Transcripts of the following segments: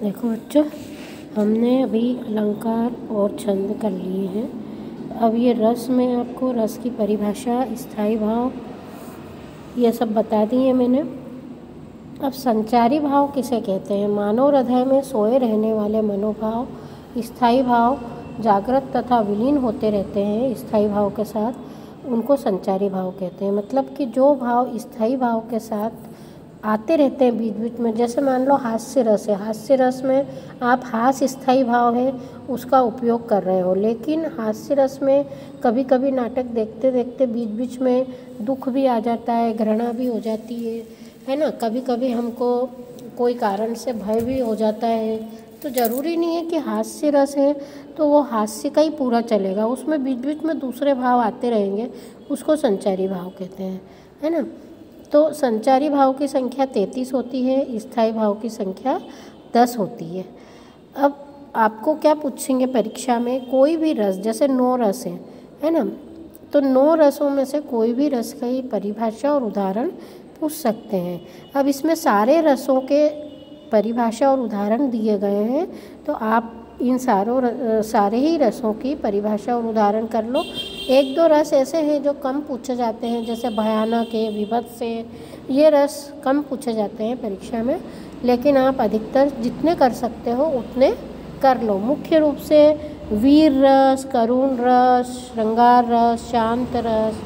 देखो बच्चों, हमने अभी अलंकार और छंद कर लिए हैं। अब ये रस में आपको रस की परिभाषा, स्थायी भाव, ये सब बता दी है मैंने। अब संचारी भाव किसे कहते हैं? मानव हृदय में सोए रहने वाले मनोभाव, स्थायी भाव जागृत तथा विलीन होते रहते हैं स्थायी भाव के साथ, उनको संचारी भाव कहते हैं। मतलब कि जो भाव स्थायी भाव के साथ आते रहते हैं बीच बीच में, जैसे मान लो हास्य रस है, हास्य रस में आप हास्य स्थायी भाव है उसका उपयोग कर रहे हो, लेकिन हास्य रस में कभी कभी नाटक देखते देखते बीच बीच में दुख भी आ जाता है, घृणा भी हो जाती है ना। कभी कभी हमको कोई कारण से भय भी हो जाता है, तो ज़रूरी नहीं है कि हास्य रस है तो वो हास्य का ही पूरा चलेगा, उसमें बीच बीच में दूसरे भाव आते रहेंगे, उसको संचारी भाव कहते हैं, है ना। तो संचारी भाव की संख्या 33 होती है, स्थायी भाव की संख्या 10 होती है। अब आपको क्या पूछेंगे परीक्षा में? कोई भी रस, जैसे 9 रस है ना, तो 9 रसों में से कोई भी रस की परिभाषा और उदाहरण पूछ सकते हैं। अब इसमें सारे रसों के परिभाषा और उदाहरण दिए गए हैं, तो आप इन सारे ही रसों की परिभाषा और उदाहरण कर लो। एक दो रस ऐसे हैं जो कम पूछे जाते हैं, जैसे भयानक है, विभत्स है, ये रस कम पूछे जाते हैं परीक्षा में, लेकिन आप अधिकतर जितने कर सकते हो उतने कर लो। मुख्य रूप से वीर रस, करुण रस, श्रृंगार रस, शांत रस,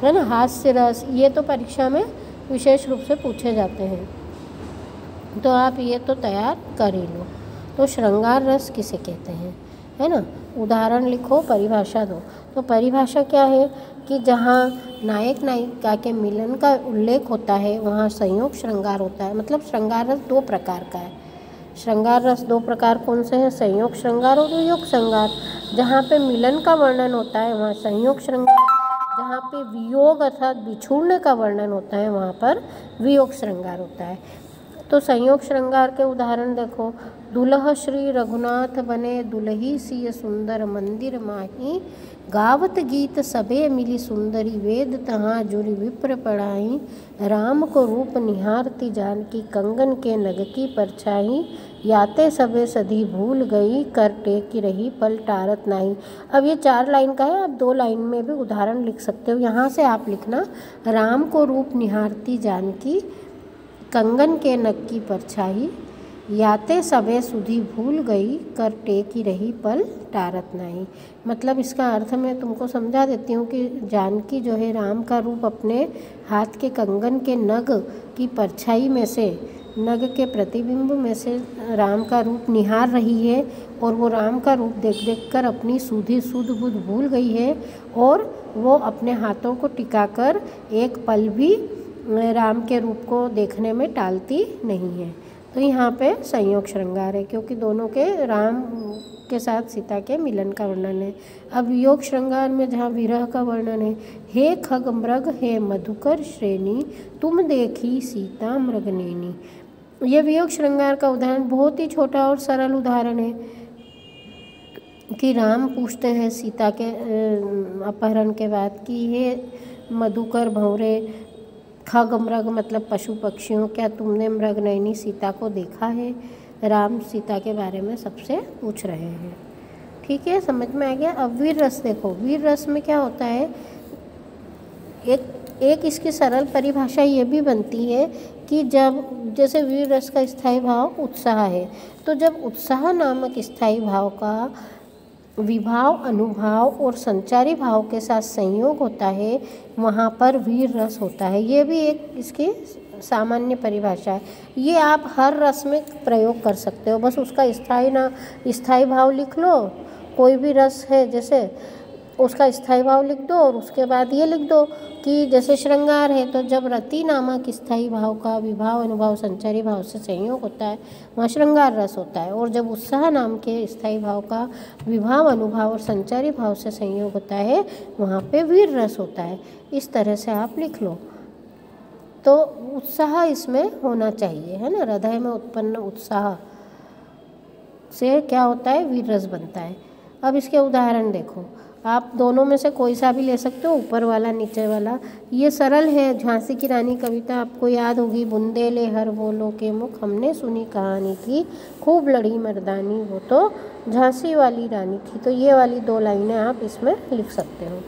है ना, हास्य रस, ये तो परीक्षा में विशेष रूप से पूछे जाते हैं, तो आप ये तो तैयार कर ही लो। तो श्रृंगार रस किसे कहते हैं, है ना, उदाहरण लिखो, परिभाषा दो। तो परिभाषा क्या है कि जहाँ नायक नायिका के मिलन का उल्लेख होता है वहाँ संयोग श्रृंगार होता है। मतलब श्रृंगार रस 2 प्रकार का है। श्रृंगार रस 2 प्रकार कौन से हैं? संयोग श्रृंगार और वियोग श्रृंगार। जहाँ पे मिलन का वर्णन होता है वहाँ संयोग श्रृंगार, जहाँ पे वियोग अर्थात बिछुड़ने का वर्णन होता है वहाँ पर वियोग श्रृंगार होता है। तो संयोग श्रृंगार के उदाहरण देखो, दुल्ह श्री रघुनाथ बने दुल्ही सिय सुंदर मंदिर माही, गावत गीत सबे मिली सुंदरी वेद तहाँ जुरी विप्र पढ़ाई, राम को रूप निहारती जानकी कंगन के नग की परछाई, याते सबे सधी भूल गई कर टेकी रही पल टारत नाही। अब ये 4 लाइन का है, आप 2 लाइन में भी उदाहरण लिख सकते हो। यहाँ से आप लिखना, राम को रूप निहारती जानकी कंगन के नग की परछाई, याते सबे सुधी भूल गई कर टेकी रही पल टारत नाही। मतलब इसका अर्थ मैं तुमको समझा देती हूँ कि जानकी जो है राम का रूप अपने हाथ के कंगन के नग की परछाई में से, नग के प्रतिबिंब में से राम का रूप निहार रही है, और वो राम का रूप देख देख कर अपनी सुध बुध भूल गई है, और वो अपने हाथों को टिकाकर एक पल भी राम के रूप को देखने में टालती नहीं है। तो यहाँ पे संयोग श्रृंगार है, क्योंकि दोनों के राम के साथ सीता के मिलन का वर्णन है। अब योग श्रृंगार में जहाँ विरह का वर्णन है, हे खग मृग हे मधुकर श्रेणी, तुम देखी सीता मृगनेनी। ये वियोग श्रृंगार का उदाहरण बहुत ही छोटा और सरल उदाहरण है कि राम पूछते हैं सीता के अपहरण के बाद कि हे मधुकर भंवरे, खग मृग मतलब पशु पक्षियों, क्या तुमने मृगनयनी सीता को देखा है? राम सीता के बारे में सबसे पूछ रहे हैं। ठीक है, समझ में आ गया। अब वीर रस देखो, वीर रस में क्या होता है, एक इसकी सरल परिभाषा ये भी बनती है कि जब, जैसे वीर रस का स्थायी भाव उत्साह है, तो जब उत्साह नामक स्थायी भाव का विभाव, अनुभाव और संचारी भाव के साथ संयोग होता है वहाँ पर वीर रस होता है। ये भी एक इसकी सामान्य परिभाषा है। ये आप हर रस में प्रयोग कर सकते हो, बस उसका स्थायी भाव लिख लो। कोई भी रस है जैसे उसका स्थायी भाव लिख दो, और उसके बाद ये लिख दो कि जैसे श्रृंगार है तो जब रति नामक स्थायी भाव का विभाव, अनुभाव, संचारी भाव से संयोग होता है वहाँ श्रृंगार रस होता है, और जब उत्साह नाम के स्थायी भाव का विभाव, अनुभाव और संचारी भाव से संयोग होता है वहाँ पे वीर रस होता है। इस तरह से आप लिख लो। तो उत्साह इसमें होना चाहिए, है ना, हृदय में उत्पन्न उत्साह से क्या होता है, वीर रस बनता है। अब इसके उदाहरण देखो, आप दोनों में से कोई सा भी ले सकते हो, ऊपर वाला नीचे वाला। ये सरल है। झांसी की रानी कविता आपको याद होगी, बुंदेले हर बोलो के मुख, हमने सुनी कहानी की खूब लड़ी मर्दानी, वो तो झांसी वाली रानी थी। तो ये वाली 2 लाइनें आप इसमें लिख सकते हो।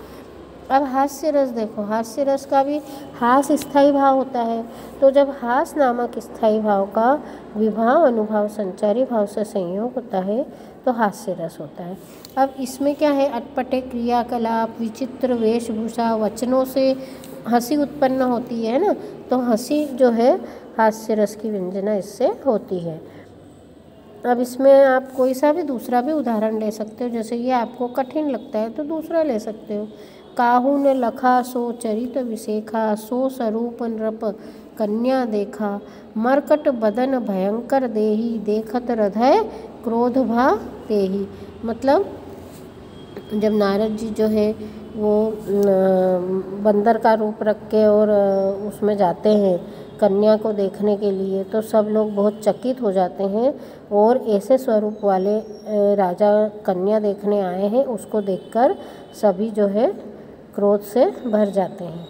अब हास्य रस देखो, हास्य रस का भी हास स्थायी भाव होता है। तो जब हास नामक स्थायी भाव का विभाव अनुभाव संचारी भाव से संयोग होता है तो हास्य रस होता है। अब इसमें क्या है, अटपटे क्रियाकलाप, विचित्र वेशभूषा, वचनों से हंसी उत्पन्न होती है ना, तो हंसी जो है हास्य रस की व्यंजना इससे होती है। अब इसमें आप कोई सा भी दूसरा भी उदाहरण ले सकते हो, जैसे ये आपको कठिन लगता है तो दूसरा ले सकते हो। काहू ने लखा सो चरित विसेखा, सो स्वरूप नृप कन्या देखा, मरकट बदन भयंकर देही, देखत हृदय क्रोध भा तेही। मतलब जब नारद जी जो है वो बंदर का रूप रख के और उसमें जाते हैं कन्या को देखने के लिए, तो सब लोग बहुत चकित हो जाते हैं और ऐसे स्वरूप वाले राजा कन्या देखने आए हैं उसको देखकर सभी जो है क्रोध से भर जाते हैं।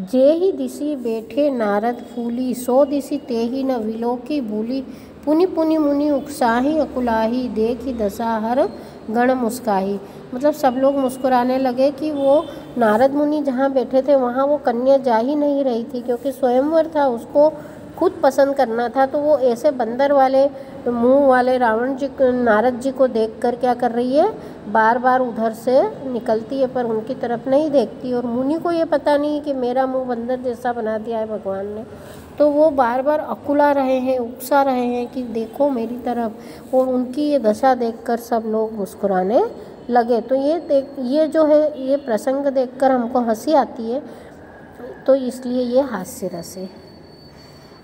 जे ही दिसी बैठे नारद फूली, सो दिसी ते ही न विलोकी भूली, पुनि पुनि मुनि उकसाही अकुलाही, देखी दशा हर गण मुस्काही। मतलब सब लोग मुस्कुराने लगे कि वो नारद मुनि जहाँ बैठे थे वहाँ वो कन्या जा ही नहीं रही थी, क्योंकि स्वयंवर था, उसको खुद पसंद करना था। तो वो ऐसे बंदर वाले मुंह वाले रावण जी नारद जी को देखकर क्या कर रही है, बार बार उधर से निकलती है पर उनकी तरफ नहीं देखती। और मुनि को ये पता नहीं कि मेरा मुंह बंदर जैसा बना दिया है भगवान ने, तो वो बार बार अकुला रहे हैं, उकसा रहे हैं कि देखो मेरी तरफ। और उनकी ये दशा देखकर सब लोग मुस्कुराने लगे। तो ये जो है ये प्रसंग देखकर हमको हंसी आती है, तो इसलिए ये हास्य रस है।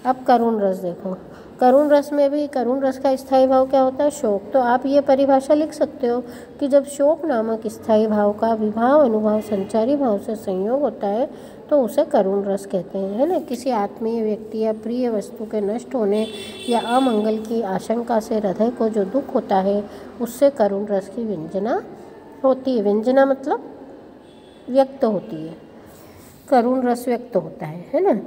अब करुण रस देखो, करुण रस में भी करुण रस का स्थायी भाव क्या होता है, शोक। तो आप ये परिभाषा लिख सकते हो कि जब शोक नामक स्थायी भाव का विभाव अनुभाव संचारी भाव से संयोग होता है तो उसे करुण रस कहते हैं, है ना। किसी आत्मीय व्यक्ति या प्रिय वस्तु के नष्ट होने या अमंगल की आशंका से हृदय को जो दुख होता है उससे करुण रस की व्यंजना होती है। व्यंजना मतलब व्यक्त होती है, करुण रस व्यक्त होता है ना।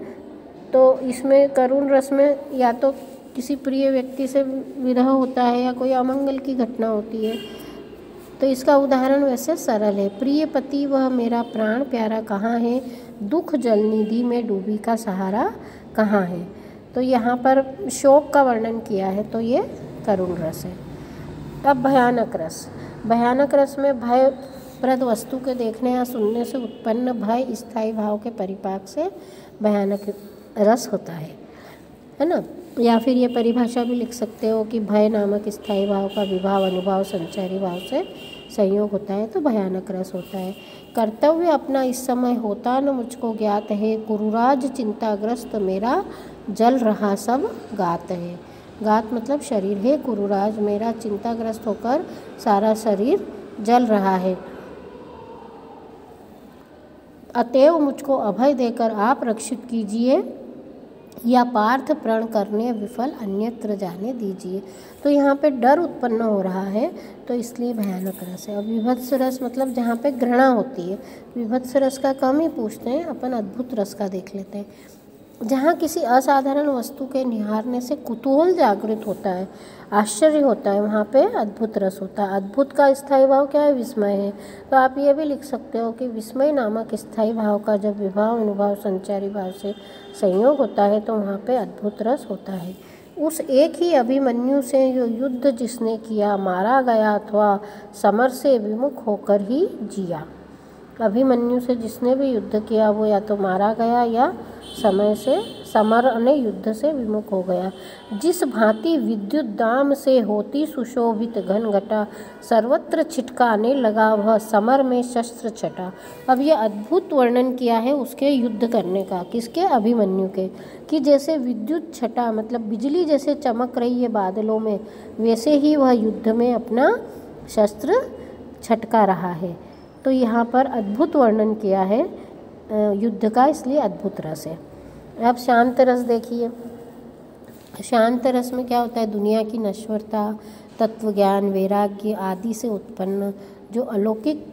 तो इसमें करुण रस में या तो किसी प्रिय व्यक्ति से विरह होता है या कोई अमंगल की घटना होती है। तो इसका उदाहरण वैसे सरल है, प्रिय पति वह मेरा प्राण प्यारा कहाँ है, दुख जल निधि में डूबी का सहारा कहाँ है। तो यहाँ पर शोक का वर्णन किया है, तो ये करुण रस है। अब भयानक रस, भयानक रस में भयप्रद वस्तु के देखने या सुनने से उत्पन्न भय स्थायी भाव के परिपाक से भयानक रस होता है ना। या फिर ये परिभाषा भी लिख सकते हो कि भय नामक स्थायी भाव का विभाव अनुभाव संचारी भाव से संयोग होता है तो भयानक रस होता है। कर्तव्य अपना इस समय होता न मुझको ज्ञात है, गुरुराज चिंताग्रस्त मेरा जल रहा सब गात है। गात मतलब शरीर है, गुरुराज मेरा चिंताग्रस्त होकर सारा शरीर जल रहा है। अतएव मुझको अभय देकर आप रक्षित कीजिए, या पार्थ प्रण करने विफल अन्यत्र जाने दीजिए। तो यहाँ पे डर उत्पन्न हो रहा है तो इसलिए भयानक रस है। अब विभत्स रस मतलब जहाँ पे घृणा होती है। विभत्स रस का कम ही पूछते हैं, अपन अद्भुत रस का देख लेते हैं। जहाँ किसी असाधारण वस्तु के निहारने से कुतूहल जागृत होता है, आश्चर्य होता है, वहाँ पे अद्भुत रस होता है। अद्भुत का स्थायी भाव क्या है, विस्मय है। तो आप ये भी लिख सकते हो कि विस्मय नामक स्थायी भाव का जब विभाव अनुभाव संचारी भाव से संयोग होता है तो वहाँ पे अद्भुत रस होता है। उस एक ही अभिमन्यु से जो युद्ध जिसने किया, मारा गया अथवा समर से विमुख होकर ही जिया। अभिमन्यु से जिसने भी युद्ध किया वो या तो मारा गया या समर ने युद्ध से विमुख हो गया। जिस भांति विद्युत दाम से होती सुशोभित घन घटा, सर्वत्र छिटकाने लगा वह समर में शस्त्र छटा। अब ये अद्भुत वर्णन किया है उसके युद्ध करने का, किसके, अभिमन्यु के, कि जैसे विद्युत छटा मतलब बिजली जैसे चमक रही है बादलों में, वैसे ही वह युद्ध में अपना शस्त्र छटका रहा है। तो यहाँ पर अद्भुत वर्णन किया है युद्ध का, इसलिए अद्भुत रस है। अब शांत रस देखिए, शांत रस में क्या होता है, दुनिया की नश्वरता, तत्वज्ञान, वैराग्य आदि से उत्पन्न जो अलौकिक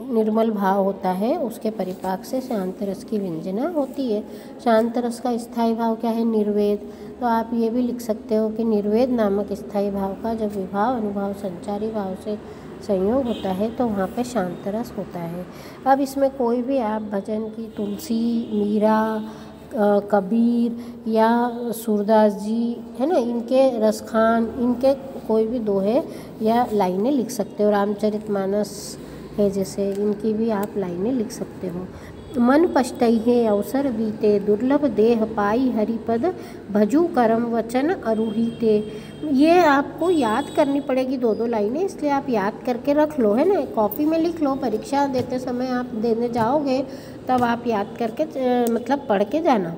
निर्मल भाव होता है उसके परिपाक से शांत रस की व्यंजना होती है। शांत रस का स्थायी भाव क्या है? निर्वेद। तो आप ये भी लिख सकते हो कि निर्वेद नामक स्थायी भाव का जब विभाव अनुभाव संचारी भाव से संयोग होता है तो वहाँ पे शांत रस होता है। अब इसमें कोई भी आप भजन की तुलसी, मीरा, कबीर या सूरदास जी है ना, इनके रसखान, इनके कोई भी दोहे या लाइनें लिख सकते हो। रामचरितमानस है जैसे, इनकी भी आप लाइनें लिख सकते हो। मन पछतई है अवसर बीते, दुर्लभ देह पाई हरिपद, भजू करम वचन अरूहिते। ये आपको याद करनी पड़ेगी 2-2 लाइनें, इसलिए आप याद करके रख लो, है ना, कॉपी में लिख लो। परीक्षा देते समय आप देने जाओगे तब आप याद करके मतलब पढ़ के जाना।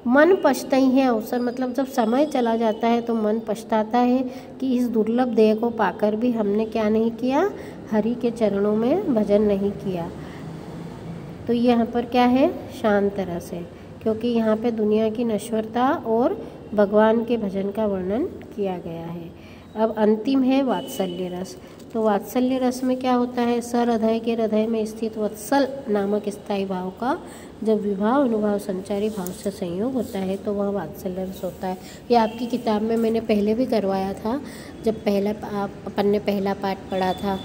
मन पछतई है अवसर, मतलब जब समय चला जाता है तो मन पछताता है कि इस दुर्लभ देह को पाकर भी हमने क्या नहीं किया? हरि के चरणों में भजन नहीं किया। तो यहाँ पर क्या है? शांत रस है, क्योंकि यहाँ पे दुनिया की नश्वरता और भगवान के भजन का वर्णन किया गया है। अब अंतिम है वात्सल्य रस। तो वात्सल्य रस में क्या होता है? सहृदय के हृदय में स्थित वत्सल नामक स्थायी भाव का जब विभाव अनुभाव संचारी भाव से संयोग होता है तो वह वात्सल्य रस होता है। ये आपकी किताब में मैंने पहले भी करवाया था, जब अपन ने पहला पाठ पढ़ा था।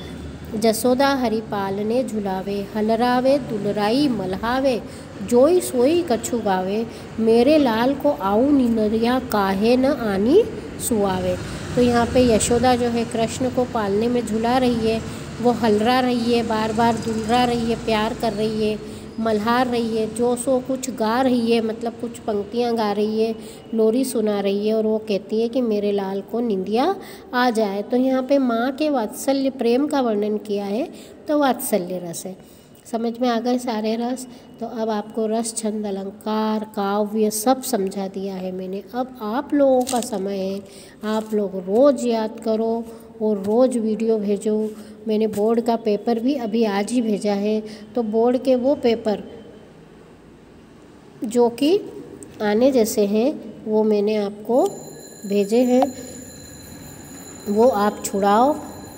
जसोदा हरि पालने झुलावे, हलरावे दुलराई मल्हावे, जोई सोई कछु गावे, मेरे लाल को आऊ निनरिया काहे न आनी सुआवे। तो यहाँ पे यशोदा जो है कृष्ण को पालने में झुला रही है, वो हलरा रही है, बार बार दुलरा रही है, प्यार कर रही है, मल्हार रही है, जो सो कुछ गा रही है, मतलब कुछ पंक्तियाँ गा रही है, लोरी सुना रही है, और वो कहती है कि मेरे लाल को निंदिया आ जाए। तो यहाँ पे माँ के वात्सल्य प्रेम का वर्णन किया है, तो वात्सल्य रस है। समझ में आ गए सारे रस? तो अब आपको रस, छंद, अलंकार, काव्य सब समझा दिया है मैंने। अब आप लोगों का समय है, आप लोग रोज़ याद करो और रोज़ वीडियो भेजो। मैंने बोर्ड का पेपर भी अभी आज ही भेजा है, तो बोर्ड के वो पेपर जो कि आने जैसे हैं वो मैंने आपको भेजे हैं, वो आप छुड़ाओ।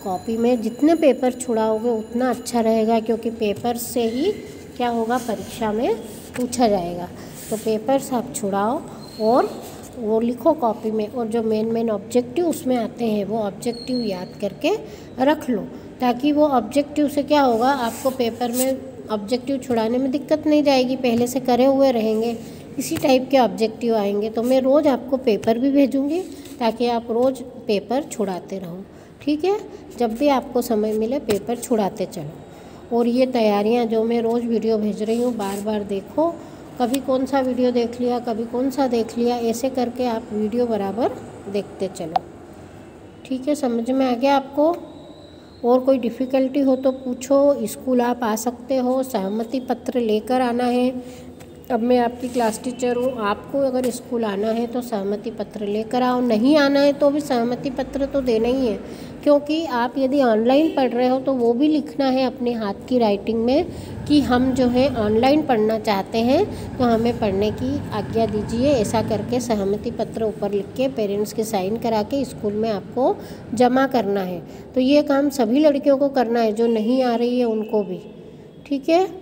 कॉपी में जितने पेपर छुड़ाओगे उतना अच्छा रहेगा, क्योंकि पेपर से ही क्या होगा? परीक्षा में पूछा जाएगा। तो पेपर्स आप छुड़ाओ और वो लिखो कॉपी में, और जो मेन ऑब्जेक्टिव उसमें आते हैं वो ऑब्जेक्टिव याद करके रख लो, ताकि वो ऑब्जेक्टिव से क्या होगा? आपको पेपर में ऑब्जेक्टिव छुड़ाने में दिक्कत नहीं जाएगी, पहले से करे हुए रहेंगे, इसी टाइप के ऑब्जेक्टिव आएंगे। तो मैं रोज़ आपको पेपर भी भेजूँगी ताकि आप रोज़ पेपर छुड़ाते रहो, ठीक है? जब भी आपको समय मिले पेपर छुड़ाते चलो। और ये तैयारियां जो मैं रोज़ वीडियो भेज रही हूँ बार बार देखो, कभी कौन सा वीडियो देख लिया, कभी कौन सा देख लिया, ऐसे करके आप वीडियो बराबर देखते चलो, ठीक है? समझ में आ गया आपको? और कोई डिफ़िकल्टी हो तो पूछो। स्कूल आप आ सकते हो, सहमति पत्र लेकर आना है। अब मैं आपकी क्लास टीचर हूँ, आपको अगर स्कूल आना है तो सहमति पत्र लेकर आओ, नहीं आना है तो भी सहमति पत्र तो देना ही है, क्योंकि आप यदि ऑनलाइन पढ़ रहे हो तो वो भी लिखना है अपने हाथ की राइटिंग में कि हम जो है ऑनलाइन पढ़ना चाहते हैं, तो हमें पढ़ने की आज्ञा दीजिए। ऐसा करके सहमति पत्र ऊपर लिख के पेरेंट्स के साइन करा के स्कूल में आपको जमा करना है। तो ये काम सभी लड़कियों को करना है, जो नहीं आ रही है उनको भी, ठीक है?